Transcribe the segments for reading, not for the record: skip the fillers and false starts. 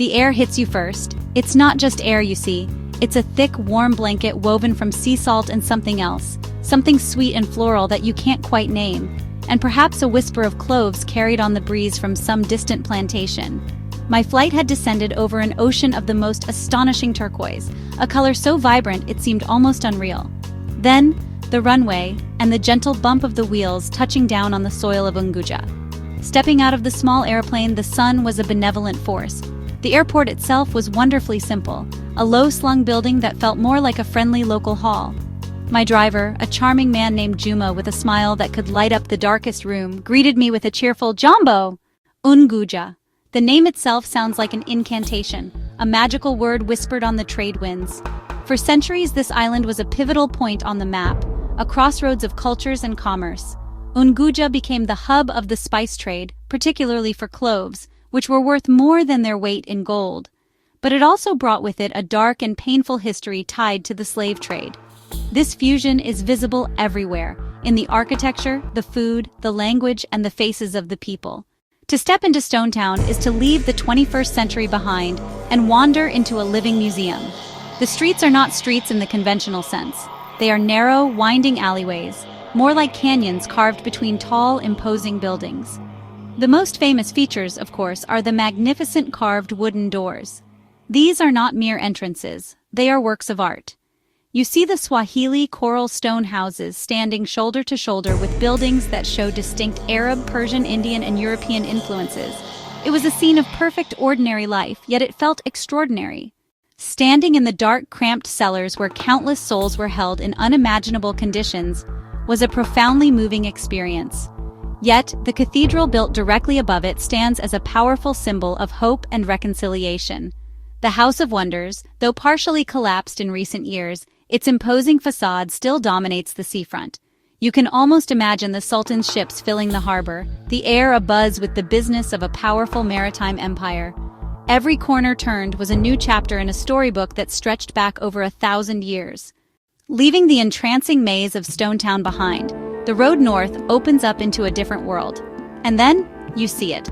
The air hits you first. It's not just air, you see. It's a thick, warm blanket woven from sea salt and something else. Something sweet and floral that you can't quite name. And perhaps a whisper of cloves carried on the breeze from some distant plantation. My flight had descended over an ocean of the most astonishing turquoise, a color so vibrant it seemed almost unreal. Then, the runway, and the gentle bump of the wheels touching down on the soil of Unguja. Stepping out of the small airplane, the sun was a benevolent force. The airport itself was wonderfully simple, a low-slung building that felt more like a friendly local hall. My driver, a charming man named Juma with a smile that could light up the darkest room, greeted me with a cheerful "Jambo!" Unguja. The name itself sounds like an incantation, a magical word whispered on the trade winds. For centuries, this island was a pivotal point on the map, a crossroads of cultures and commerce. Unguja became the hub of the spice trade, particularly for cloves, which were worth more than their weight in gold. But it also brought with it a dark and painful history tied to the slave trade. This fusion is visible everywhere, in the architecture, the food, the language, and the faces of the people. To step into Stone Town is to leave the 21st century behind and wander into a living museum. The streets are not streets in the conventional sense. They are narrow, winding alleyways, more like canyons carved between tall, imposing buildings. The most famous features, of course, are the magnificent carved wooden doors. These are not mere entrances, they are works of art. You see the Swahili coral stone houses standing shoulder to shoulder with buildings that show distinct Arab, Persian, Indian, and European influences. It was a scene of perfect ordinary life, yet it felt extraordinary. Standing in the dark, cramped cellars where countless souls were held in unimaginable conditions was a profoundly moving experience. Yet, the cathedral built directly above it stands as a powerful symbol of hope and reconciliation. The House of Wonders, though partially collapsed in recent years, its imposing facade still dominates the seafront. You can almost imagine the Sultan's ships filling the harbor, the air abuzz with the business of a powerful maritime empire. Every corner turned was a new chapter in a storybook that stretched back over 1,000 years. Leaving the entrancing maze of Stone Town behind, the road north opens up into a different world. And then, you see it.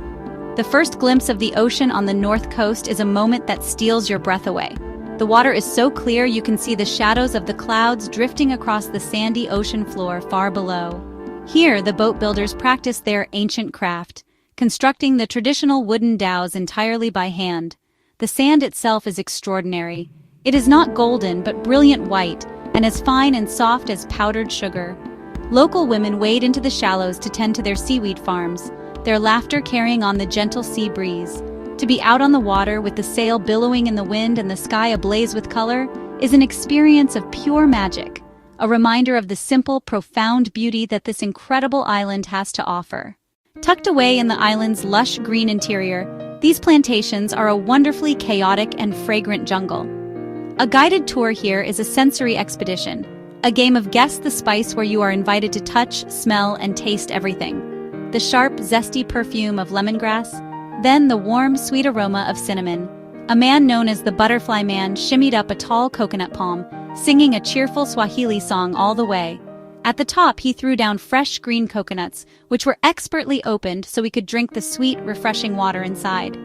The first glimpse of the ocean on the north coast is a moment that steals your breath away. The water is so clear you can see the shadows of the clouds drifting across the sandy ocean floor far below. Here, the boat builders practice their ancient craft, constructing the traditional wooden dhows entirely by hand. The sand itself is extraordinary. It is not golden but brilliant white, and as fine and soft as powdered sugar. Local women wade into the shallows to tend to their seaweed farms, their laughter carrying on the gentle sea breeze. To be out on the water with the sail billowing in the wind and the sky ablaze with color is an experience of pure magic, a reminder of the simple, profound beauty that this incredible island has to offer. Tucked away in the island's lush green interior, these plantations are a wonderfully chaotic and fragrant jungle. A guided tour here is a sensory expedition, a game of Guess the Spice where you are invited to touch, smell, and taste everything. The sharp, zesty perfume of lemongrass, then the warm, sweet aroma of cinnamon. A man known as the Butterfly Man shimmied up a tall coconut palm, singing a cheerful Swahili song all the way. At the top, he threw down fresh green coconuts, which were expertly opened so we could drink the sweet, refreshing water inside.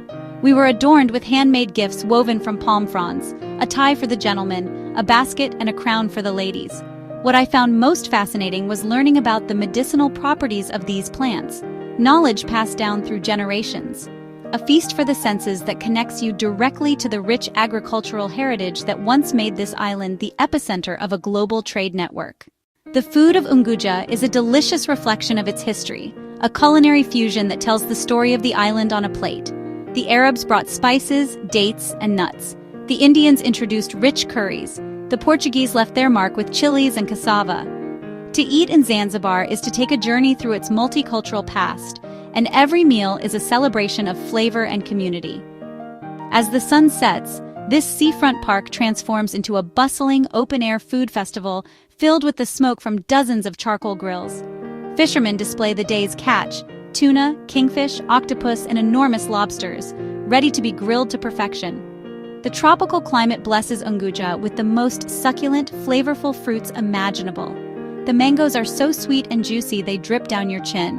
We were adorned with handmade gifts woven from palm fronds, a tie for the gentlemen, a basket, and a crown for the ladies. What I found most fascinating was learning about the medicinal properties of these plants, knowledge passed down through generations. A feast for the senses that connects you directly to the rich agricultural heritage that once made this island the epicenter of a global trade network. The food of Unguja is a delicious reflection of its history, a culinary fusion that tells the story of the island on a plate. The Arabs brought spices, dates, and nuts. The Indians introduced rich curries. The Portuguese left their mark with chilies and cassava. To eat in Zanzibar is to take a journey through its multicultural past, and every meal is a celebration of flavor and community. As the sun sets, this seafront park transforms into a bustling, open-air food festival filled with the smoke from dozens of charcoal grills. Fishermen display the day's catch: tuna, kingfish, octopus, and enormous lobsters, ready to be grilled to perfection. The tropical climate blesses Unguja with the most succulent, flavorful fruits imaginable. The mangoes are so sweet and juicy they drip down your chin.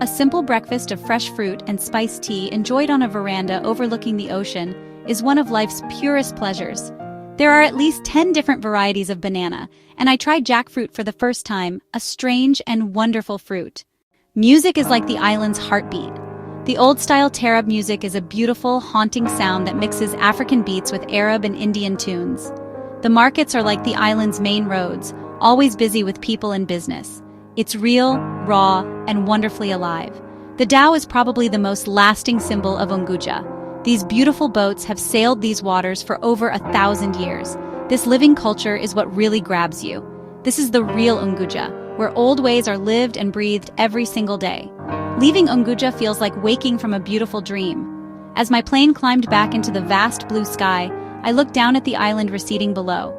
A simple breakfast of fresh fruit and spiced tea enjoyed on a veranda overlooking the ocean is one of life's purest pleasures. There are at least 10 different varieties of banana, and I tried jackfruit for the first time, a strange and wonderful fruit. Music is like the island's heartbeat. The old-style tarab music is a beautiful, haunting sound that mixes African beats with Arab and Indian tunes. The markets are like the island's main roads, always busy with people and business. It's real, raw, and wonderfully alive. The dhow is probably the most lasting symbol of Unguja. These beautiful boats have sailed these waters for over 1,000 years. This living culture is what really grabs you. This is the real Unguja, where old ways are lived and breathed every single day. Leaving Unguja feels like waking from a beautiful dream. As my plane climbed back into the vast blue sky, I looked down at the island receding below.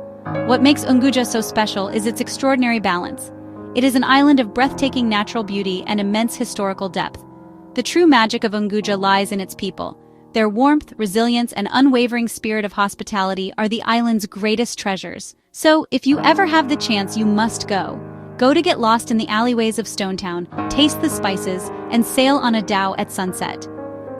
What makes Unguja so special is its extraordinary balance. It is an island of breathtaking natural beauty and immense historical depth. The true magic of Unguja lies in its people. Their warmth, resilience, and unwavering spirit of hospitality are the island's greatest treasures. So, if you ever have the chance, you must go. Go to get lost in the alleyways of Stonetown, taste the spices, and sail on a dhow at sunset.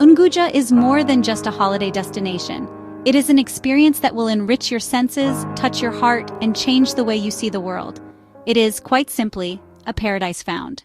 Unguja is more than just a holiday destination. It is an experience that will enrich your senses, touch your heart, and change the way you see the world. It is, quite simply, a paradise found.